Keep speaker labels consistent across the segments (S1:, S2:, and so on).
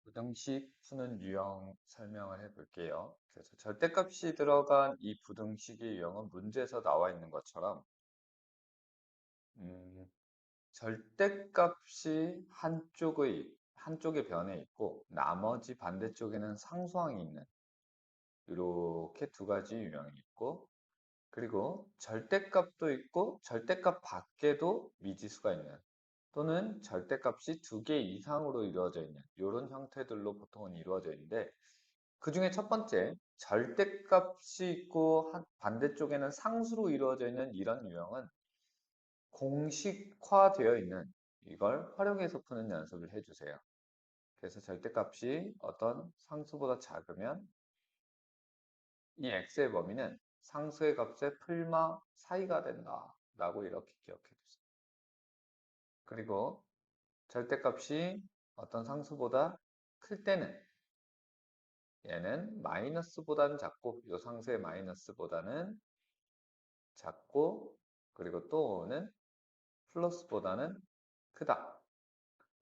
S1: 부등식 푸는 유형 설명을 해볼게요. 그래서 절대값이 들어간 이 부등식의 유형은 문제에서 나와 있는 것처럼 음, 절대값이 한쪽의 변에 있고 나머지 반대쪽에는 상수항이 있는 이렇게 두 가지 유형이 있고, 그리고 절대값도 있고 절대값 밖에도 미지수가 있는, 또는 절대값이 두 개 이상으로 이루어져 있는 이런 형태들로 보통은 이루어져 있는데, 그 중에 첫 번째 절대값이 있고 반대쪽에는 상수로 이루어져 있는 이런 유형은 공식화되어 있는, 이걸 활용해서 푸는 연습을 해주세요. 그래서 절대값이 어떤 상수보다 작으면 이 x의 범위는 상수의 값의 풀마 사이가 된다 라고 이렇게 기억해 주세요. 그리고 절대값이 어떤 상수보다 클 때는 얘는 마이너스보다는 작고, 요 상수의 마이너스보다는 작고, 그리고 또는 플러스보다는 크다,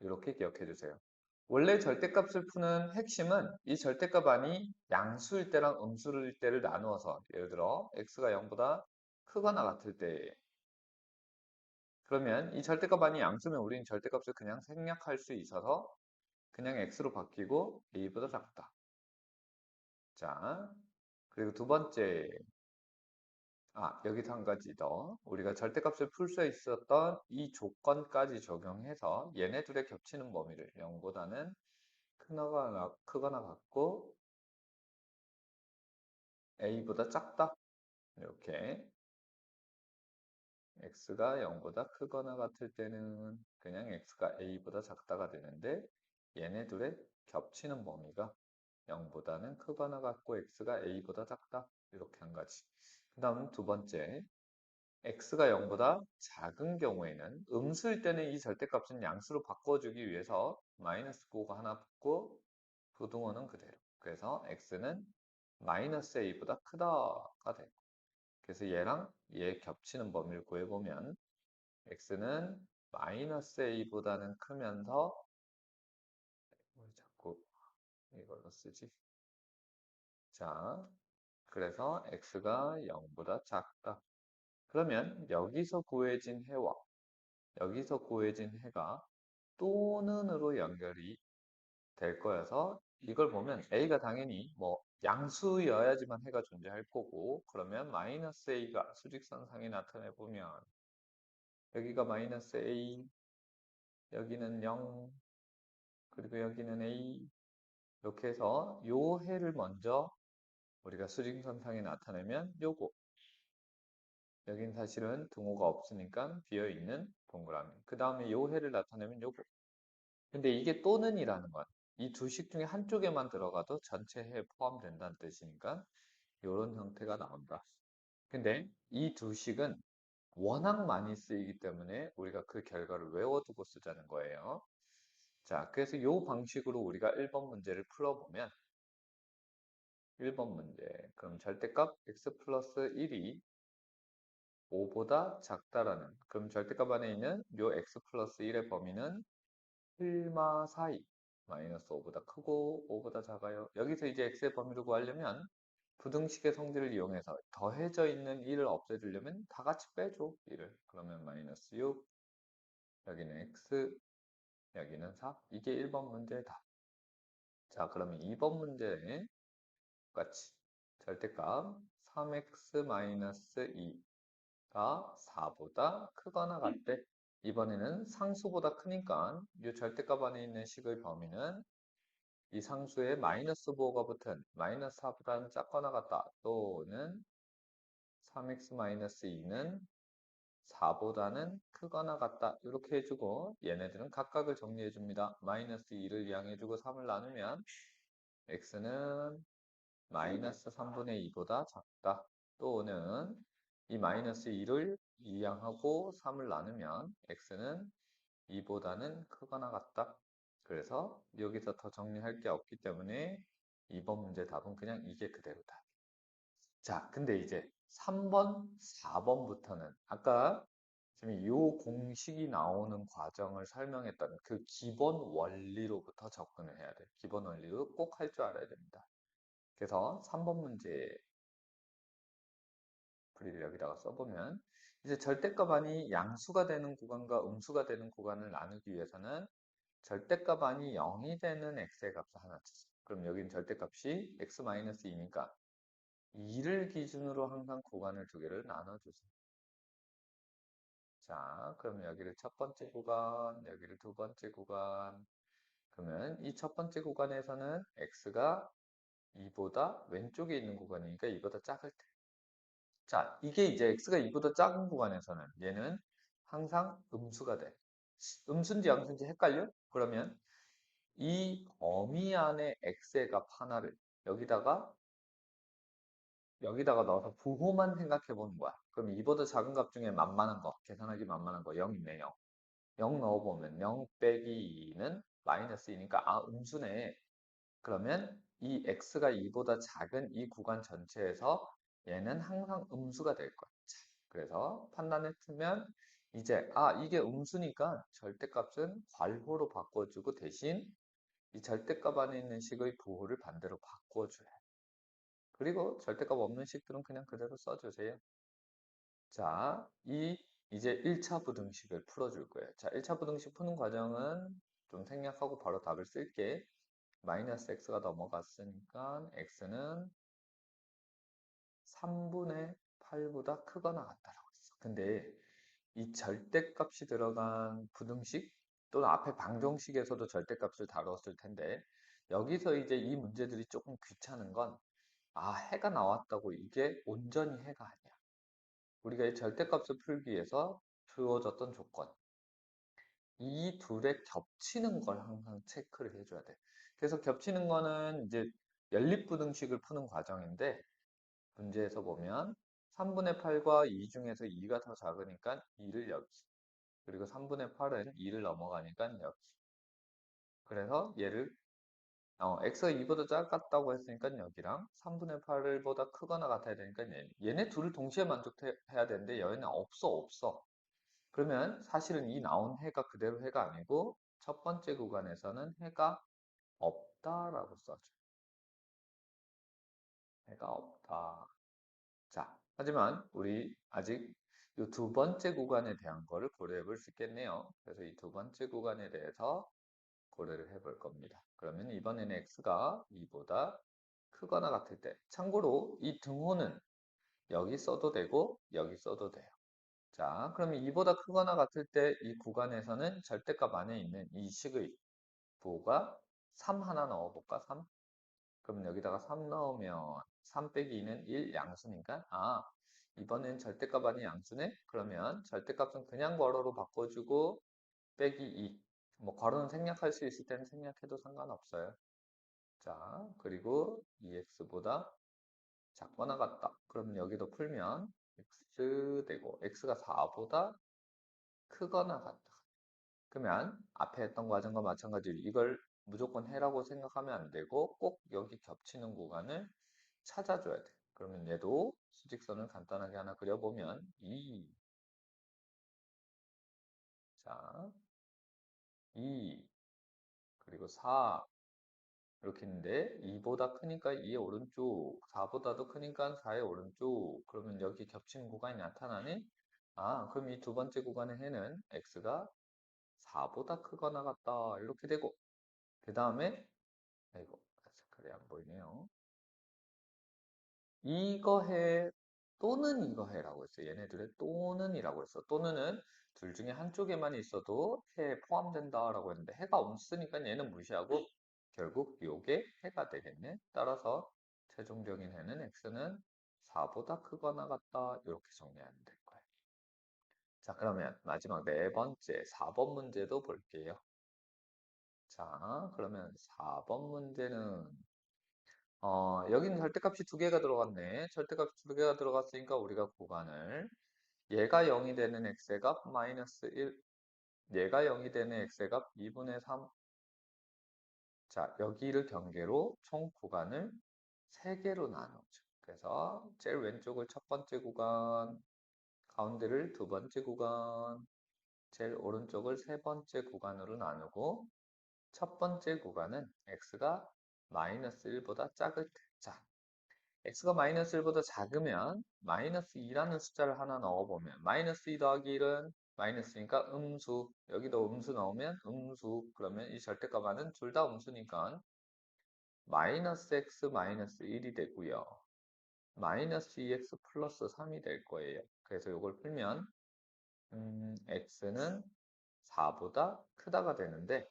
S1: 이렇게 기억해 주세요. 원래 절대값을 푸는 핵심은 이 절대값 안이 양수일 때랑 음수일 때를 나누어서, 예를 들어 x가 0보다 크거나 같을 때, 그러면 이 절대값 안이 양수면 우리는 절대값을 그냥 생략할 수 있어서 그냥 x로 바뀌고 a보다 작다. 자, 그리고 두 번째, 여기서 한 가지 더. 우리가 절대값을 풀 수 있었던 이 조건까지 적용해서 얘네 둘의 겹치는 범위를 0보다는 크거나 같고 a보다 작다, 이렇게 x가 0보다 크거나 같을 때는 그냥 x가 a보다 작다가 되는데, 얘네 둘의 겹치는 범위가 0보다는 크거나 같고 x가 a보다 작다, 이렇게 한 가지. 그 다음 두 번째, x가 0보다 작은 경우에는 음수일 때는 이 절대값은 양수로 바꿔주기 위해서 마이너스 부호가 하나 붙고 부등호는 그대로. 그래서 x는 마이너스 a보다 크다가 되고, 그래서 얘랑 얘 겹치는 범위를 구해보면 x는 마이너스 a보다는 크면서, 왜 자꾸 이걸로 쓰지? 자, 그래서 x가 0보다 작다. 그러면 여기서 구해진 해와 여기서 구해진 해가 또는으로 연결이 될 거여서, 이걸 보면 a가 당연히 뭐 양수여야지만 해가 존재할 거고, 그러면 마이너스 a가 수직선상에 나타내 보면 여기가 마이너스 a, 여기는 0, 그리고 여기는 a, 이렇게 해서 요 해를 먼저 우리가 수직선상에 나타내면 요거, 여긴 사실은 등호가 없으니까 비어있는 동그라미, 그 다음에 요 해를 나타내면 요거. 근데 이게 또는이라는 건 이 두 식 중에 한쪽에만 들어가도 전체 해에 포함된다는 뜻이니까 이런 형태가 나온다. 근데 이 두 식은 워낙 많이 쓰이기 때문에 우리가 그 결과를 외워두고 쓰자는 거예요. 자, 그래서 이 방식으로 우리가 1번 문제를 풀어보면, 1번 문제, 그럼 절대값 x 플러스 1이 5보다 작다라는, 그럼 절대값 안에 있는 요 x 플러스 1의 범위는 필마 사이, 마이너스 5보다 크고 5보다 작아요. 여기서 이제 x의 범위를 구하려면 부등식의 성질을 이용해서 더해져 있는 1을 없애주려면 다 같이 빼줘, 1을. 그러면 마이너스 6, 여기는 x, 여기는 4. 이게 1번 문제의 답. 자, 그러면 2번 문제에 똑같이 절대값 3x-2가 4보다 크거나 같대. 이번에는 상수보다 크니까 이 절대값 안에 있는 식의 범위는 이 상수에 마이너스 부호가 붙은 마이너스 4보다는 작거나 같다, 또는 3x-2는 4보다는 크거나 같다, 이렇게 해주고, 얘네들은 각각을 정리해줍니다. 마이너스 2를 이항해주고 3을 나누면 x는 마이너스 3분의 2보다 작다, 또는 이 마이너스 2를 이항하고 3을 나누면 x는 2보다는 크거나 같다. 그래서 여기서 더 정리할 게 없기 때문에 2번 문제 답은 그냥 이게 그대로다. 자, 근데 이제 3번, 4번부터는 아까 지금 이 공식이 나오는 과정을 설명했던 그 기본 원리로부터 접근을 해야 돼. 기본 원리를 꼭 할 줄 알아야 됩니다. 그래서 3번 문제 풀이를 여기다가 써보면 이제 절대값안이 양수가 되는 구간과 음수가 되는 구간을 나누기 위해서는 절대값안이 0이 되는 x의 값을 하나 주세요. 그럼 여기는 절대값이 x-2니까 2를 기준으로 항상 구간을 두 개를 나눠주세요. 자, 그럼 여기를 첫 번째 구간, 여기를 두 번째 구간. 그러면 이 첫 번째 구간에서는 x가 2보다 왼쪽에 있는 구간이니까 2보다 작을 때. 자, 이게 이제 x가 2보다 작은 구간에서는 얘는 항상 음수가 돼. 음수인지 양수인지 헷갈려? 그러면 이 범위 안에 x의 값 하나를 여기다가 넣어서 부호만 생각해 보는 거야. 그럼 2보다 작은 값 중에 만만한 거, 계산하기 만만한 거 0 있네, 0. 0 넣어보면 0 빼기 2는 마이너스 2니까 아, 음수네. 그러면 이 x가 2보다 작은 이 구간 전체에서 얘는 항상 음수가 될 거야. 그래서 판단했으면 이제 아, 이게 음수니까 절대값은 괄호로 바꿔주고 대신 이 절대값 안에 있는 식의 부호를 반대로 바꿔줘야 해. 그리고 절대값 없는 식들은 그냥 그대로 써주세요. 자, 이제 1차 부등식을 풀어줄 거예요. 자, 1차 부등식 푸는 과정은 좀 생략하고 바로 답을 쓸게. 마이너스 x가 넘어갔으니까 x는 3분의 8보다 크거나 같다라고 했어. 근데 이 절대값이 들어간 부등식 또는 앞에 방정식에서도 절대값을 다뤘을 텐데 여기서 이제 이 문제들이 조금 귀찮은 건 아, 해가 나왔다고 이게 온전히 해가 아니야. 우리가 이 절대값을 풀기 위해서 주어졌던 조건 이 둘의 겹치는 걸 항상 체크를 해줘야 돼. 그래서 겹치는 거는 이제 연립부등식을 푸는 과정인데 문제에서 보면 3분의 8과 2 중에서 2가 더 작으니까 2를 여기 그리고 3분의 8은 2를 넘어가니까 여기 그래서 얘를 x가 2보다 작았다고 했으니까 여기랑 3분의 8을 보다 크거나 같아야 되니까 얘네 둘을 동시에 만족해야 되는데 얘는 없어. 그러면 사실은 이 나온 해가 그대로 해가 아니고 첫 번째 구간에서는 해가 없다라고 써줘. 해가 없다. 자, 하지만 우리 아직 이 두 번째 구간에 대한 거를 고려해 볼 수 있겠네요. 그래서 이 두 번째 구간에 대해서 고려를 해 볼 겁니다. 그러면 이번에는 x가 2보다 크거나 같을 때 참고로 이 등호는 여기 써도 되고 여기 써도 돼요. 자, 그러면 2보다 크거나 같을 때 이 구간에서는 절대값 안에 있는 이 식의 부호가 3 하나 넣어볼까? 3? 그럼 여기다가 3 넣으면 3 빼기 2는 1 양수니까 아, 이번엔 절대값 아닌 양수네? 그러면 절대값은 그냥 괄호로 바꿔주고 빼기 2. 뭐 괄호는 생략할 수 있을 때는 생략해도 상관없어요. 자, 그리고 2x보다 작거나 같다. 그러면 여기도 풀면 x 되고 x가 4보다 크거나 같다. 그러면 앞에 했던 과정과 마찬가지로 이걸 무조건 해라고 생각하면 안 되고 꼭 여기 겹치는 구간을 찾아줘야 돼. 그러면 얘도 수직선을 간단하게 하나 그려보면 2, 자, 2, 그리고 4 이렇게 있는데 2보다 크니까 2의 오른쪽, 4보다도 크니까 4의 오른쪽 그러면 여기 겹치는 구간이 나타나니 아, 그럼 이 두 번째 구간의 해는 x가 4보다 크거나 같다 이렇게 되고 그 다음에 아이고 색깔이 안 보이네요. 이거 해 또는 이거 해라고 했어요. 얘네들의 또는이라고 했어. 또는은 둘 중에 한쪽에만 있어도 해에 포함된다라고 했는데 해가 없으니까 얘는 무시하고 결국 요게 해가 되겠네. 따라서 최종적인 해는 x는 4보다 크거나 같다. 이렇게 정리하면 될 거예요. 자, 그러면 마지막 네 번째 4번 문제도 볼게요. 자, 그러면 4번 문제는 여기는 절대값이 두 개가 들어갔네. 절대값이 두 개가 들어갔으니까 우리가 구간을 얘가 0이 되는 x의 값 마이너스 1, 얘가 0이 되는 x의 값 2분의 3. 자, 여기를 경계로 총 구간을 3개로 나누죠. 그래서 제일 왼쪽을 첫 번째 구간 가운데를 두 번째 구간, 제일 오른쪽을 세 번째 구간으로 나누고 첫 번째 구간은 x가 마이너스 1보다 작을 때. 자, x가 마이너스 1보다 작으면 마이너스 2라는 숫자를 하나 넣어보면 마이너스 2 더하기 1은 마이너스니까 음수. 여기도 음수 넣으면 음수. 그러면 이 절대값은 둘 다 음수니까 마이너스 x 마이너스 1이 되고요. 마이너스 2x 플러스 3이 될 거예요. 그래서 이걸 풀면 x는 4보다 크다가 되는데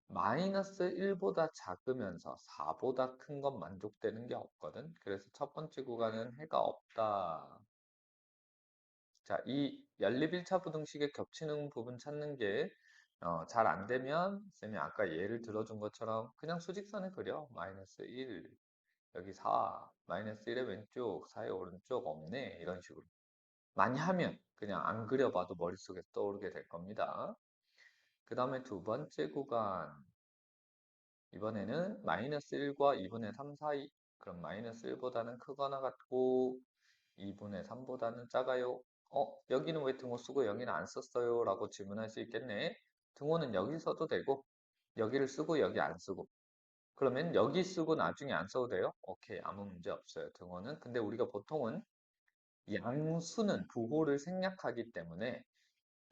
S1: 마이너스 1보다 작으면서 4보다 큰 건 만족되는 게 없거든. 그래서 첫 번째 구간은 해가 없다. 자, 이 연립 1차 부등식에 겹치는 부분 찾는 게 잘 안 되면 쌤이 아까 예를 들어준 것처럼 그냥 수직선을 그려. 마이너스 1, 여기 4, 마이너스 1의 왼쪽, 4의 오른쪽 없네. 이런 식으로. 많이 하면 그냥 안 그려봐도 머릿속에 떠오르게 될 겁니다. 그 다음에 두 번째 구간. 이번에는 마이너스 1과 2분의 3 사이. 그럼 마이너스 1보다는 크거나 같고 2분의 3보다는 작아요. 여기는 왜 등호 쓰고 여기는 안 썼어요? 라고 질문할 수 있겠네. 등호는 여기 써도 되고 여기를 쓰고 여기 안 쓰고 그러면 여기 쓰고 나중에 안 써도 돼요? 오케이, 아무 문제 없어요. 등호는. 근데 우리가 보통은 양수는 부호를 생략하기 때문에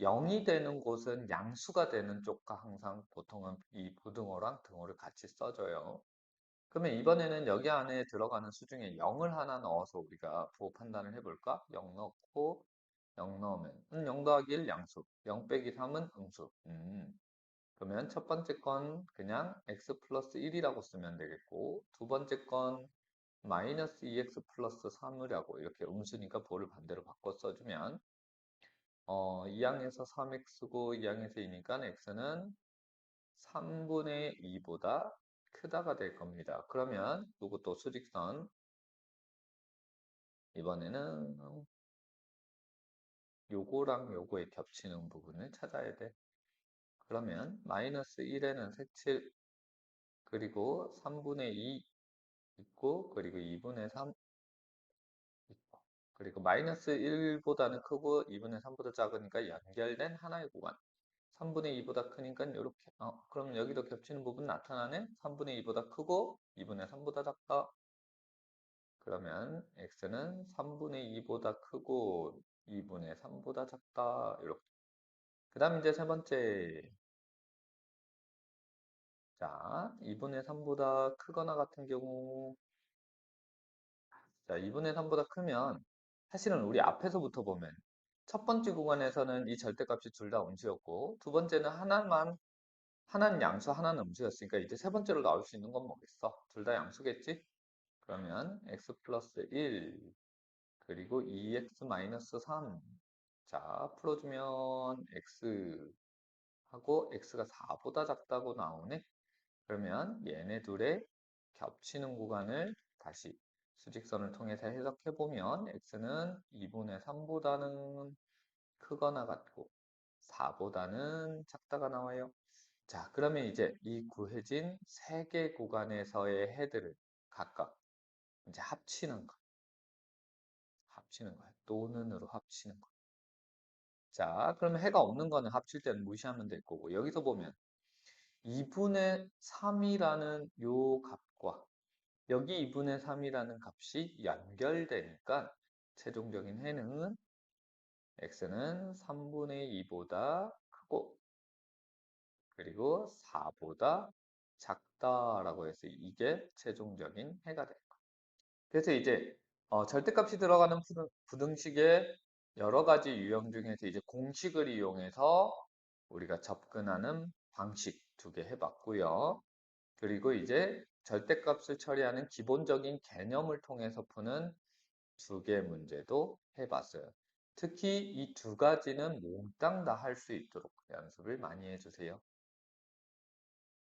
S1: 0이 되는 곳은 양수가 되는 쪽과 항상 보통은 이 부등호랑 등호를 같이 써줘요. 그러면 이번에는 여기 안에 들어가는 수 중에 0을 하나 넣어서 우리가 부호 판단을 해볼까? 0 넣고 0 넣으면 0 더하기 1 양수, 0 빼기 3은 음수. 그러면 첫 번째 건 그냥 x 플러스 1이라고 쓰면 되겠고 두 번째 건 마이너스 2x 플러스 3이라고 이렇게 음수니까 부호를 반대로 바꿔 써주면 2항에서 3x고 2항에서 2니까 x는 3분의 2보다 크다가 될 겁니다. 그러면 이것도 수직선 이번에는 요거랑 요거에 겹치는 부분을 찾아야 돼. 그러면 마이너스 1에는 색칠 그리고 3분의 2 있고 그리고 2분의 3 있고 그리고 마이너스 1보다는 크고 2분의 3보다 작으니까 연결된 하나의 구간 3분의 2보다 크니까 이렇게 그럼 여기도 겹치는 부분 나타나네 3분의 2보다 크고 2분의 3보다 작다 그러면 x는 3분의 2보다 크고 2분의 3보다 작다 이렇게 그 다음 이제 세 번째 자 2분의 3보다 크거나 같은 경우 자 2분의 3보다 크면 사실은 우리 앞에서부터 보면 첫 번째 구간에서는 이 절대값이 둘 다 음수였고 두 번째는 하나는 양수 하나는 음수였으니까 이제 세 번째로 나올 수 있는 건 뭐겠어? 둘 다 양수겠지? 그러면 x 플러스 1 그리고 2x 마이너스 3 자 풀어주면 x 하고 x가 4보다 작다고 나오네? 그러면 얘네 둘의 겹치는 구간을 다시 수직선을 통해서 해석해보면 x는 2분의 3보다는 크거나 같고 4보다는 작다가 나와요. 자, 그러면 이제 이 구해진 세 개 구간에서의 헤드를 각각 이제 합치는 거야. 또는으로 합치는 거야. 자, 그러면 해가 없는 거는 합칠 때는 무시하면 될 거고 여기서 보면 2분의 3이라는 요 값과 여기 2분의 3이라는 값이 연결되니까 최종적인 해는 x는 3분의 2보다 크고 그리고 4보다 작다라고 해서 이게 최종적인 해가 될 거예요. 그래서 이제 절대값이 들어가는 부등식의 여러 가지 유형 중에서 이제 공식을 이용해서 우리가 접근하는 방식 두 개 해봤고요. 그리고 이제 절대값을 처리하는 기본적인 개념을 통해서 푸는 두 개 문제도 해봤어요. 특히 이 두 가지는 몽땅 다 할 수 있도록 연습을 많이 해주세요.